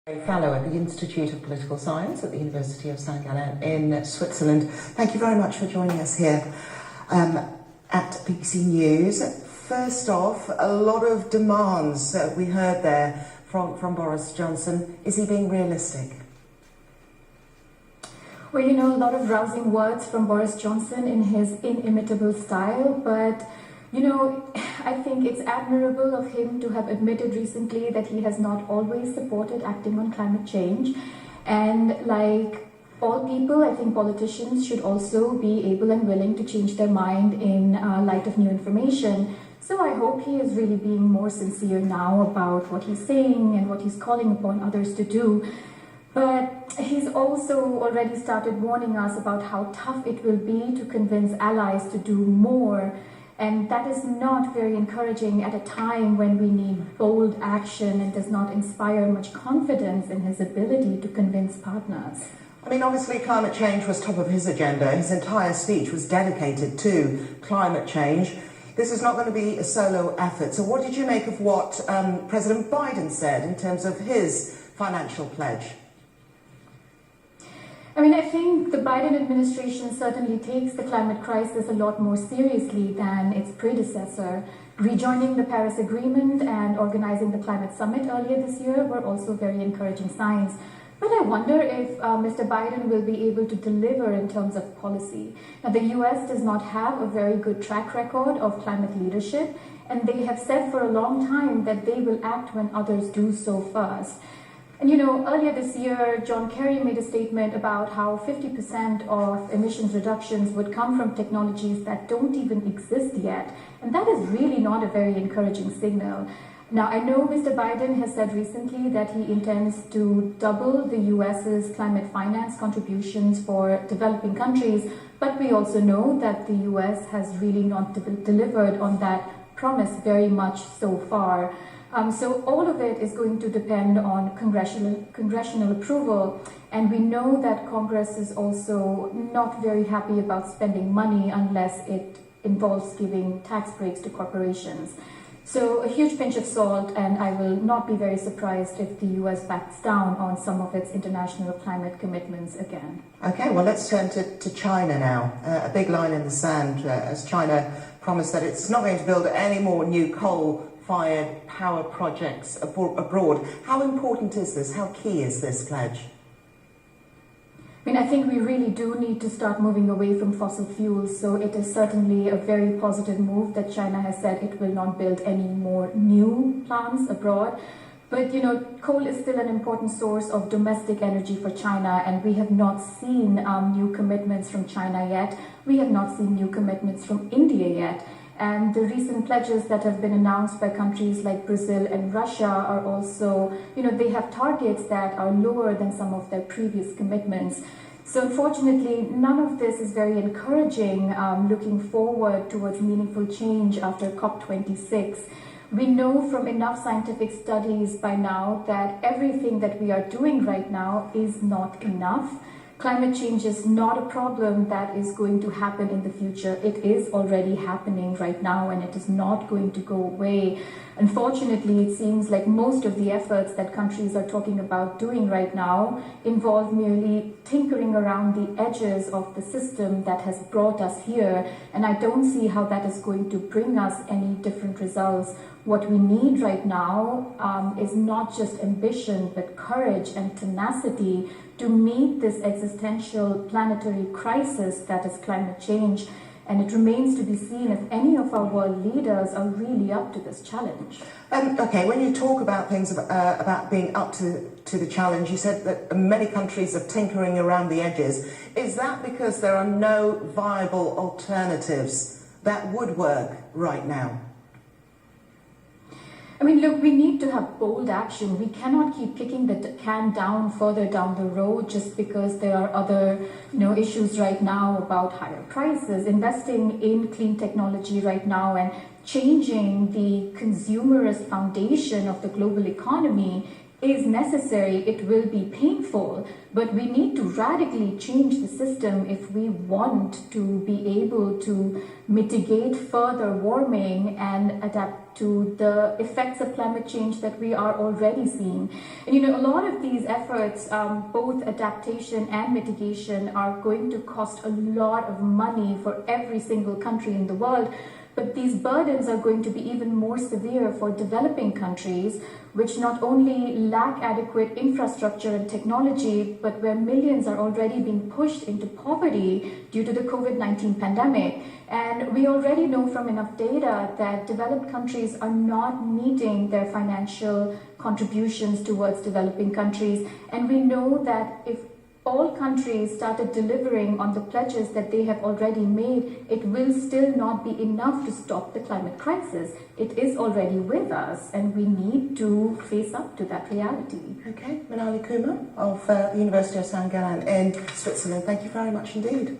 Fellow at the Institute of Political Science at the University of St. Gallen in Switzerland. Thank you very much for joining us here at BBC News. First off, a lot of demands we heard there from Boris Johnson. Is he being realistic? Well, a lot of rousing words from Boris Johnson in his inimitable style, but I think it's admirable of him to have admitted recently that he has not always supported acting on climate change. And like all people, I think politicians should also be able and willing to change their mind in light of new information. So I hope he is really being more sincere now about what he's saying and what he's calling upon others to do. But he's also already started warning us about how tough it will be to convince allies to do more. And that is not very encouraging at a time when we need bold action and does not inspire much confidence in his ability to convince partners. I mean, obviously climate change was top of his agenda. His entire speech was dedicated to climate change. This is not going to be a solo effort. So what did you make of what President Biden said in terms of his financial pledge? I think the Biden administration certainly takes the climate crisis a lot more seriously than its predecessor. Rejoining the Paris Agreement and organizing the climate summit earlier this year were also very encouraging signs. But I wonder if Mr. Biden will be able to deliver in terms of policy. Now, the US does not have a very good track record of climate leadership, and they have said for a long time that they will act when others do so first. And earlier this year, John Kerry made a statement about how 50% of emissions reductions would come from technologies that don't even exist yet. And that is really not a very encouraging signal. Now, I know Mr. Biden has said recently that he intends to double the US's climate finance contributions for developing countries, but we also know that the US has really not delivered on that promise very much so far. So all of it is going to depend on congressional approval, and we know that Congress is also not very happy about spending money unless it involves giving tax breaks to corporations. So a huge pinch of salt, and I will not be very surprised if the US backs down on some of its international climate commitments again. Okay, well, let's turn to China now. A big line in the sand as China promised that it's not going to build any more new coal-fired power projects abroad. How important is this? How key is this pledge? I think we really do need to start moving away from fossil fuels, so it is certainly a very positive move that China has said it will not build any more new plants abroad. But, coal is still an important source of domestic energy for China, and we have not seen new commitments from China yet. We have not seen new commitments from India yet. And the recent pledges that have been announced by countries like Brazil and Russia are also, they have targets that are lower than some of their previous commitments. So unfortunately, none of this is very encouraging looking forward towards meaningful change after COP26. We know from enough scientific studies by now that everything that we are doing right now is not enough. Climate change is not a problem that is going to happen in the future. It is already happening right now, and it is not going to go away. Unfortunately, it seems like most of the efforts that countries are talking about doing right now involve merely tinkering around the edges of the system that has brought us here, and I don't see how that is going to bring us any different results. What we need right now is not just ambition, but courage and tenacity to meet this existential planetary crisis that is climate change. And it remains to be seen if any of our world leaders are really up to this challenge. Okay, when you talk about things about being up to the challenge, you said that many countries are tinkering around the edges. Is that because there are no viable alternatives that would work right now? Look, we need to have bold action. We cannot keep kicking the can down further down the road just because there are other, issues right now about higher prices. Investing in clean technology right now and changing the consumerist foundation of the global economy is necessary. It will be painful, but we need to radically change the system if we want to be able to mitigate further warming and to the effects of climate change that we are already seeing. And a lot of these efforts, both adaptation and mitigation, are going to cost a lot of money for every single country in the world. But these burdens are going to be even more severe for developing countries, which not only lack adequate infrastructure and technology, but where millions are already being pushed into poverty due to the COVID-19 pandemic. And we already know from enough data that developed countries are not meeting their financial contributions towards developing countries. And we know that if all countries started delivering on the pledges that they have already made, it will still not be enough to stop the climate crisis. It is already with us, and we need to face up to that reality. Okay, Manali Kumar of the University of St. Gallen in Switzerland, thank you very much indeed.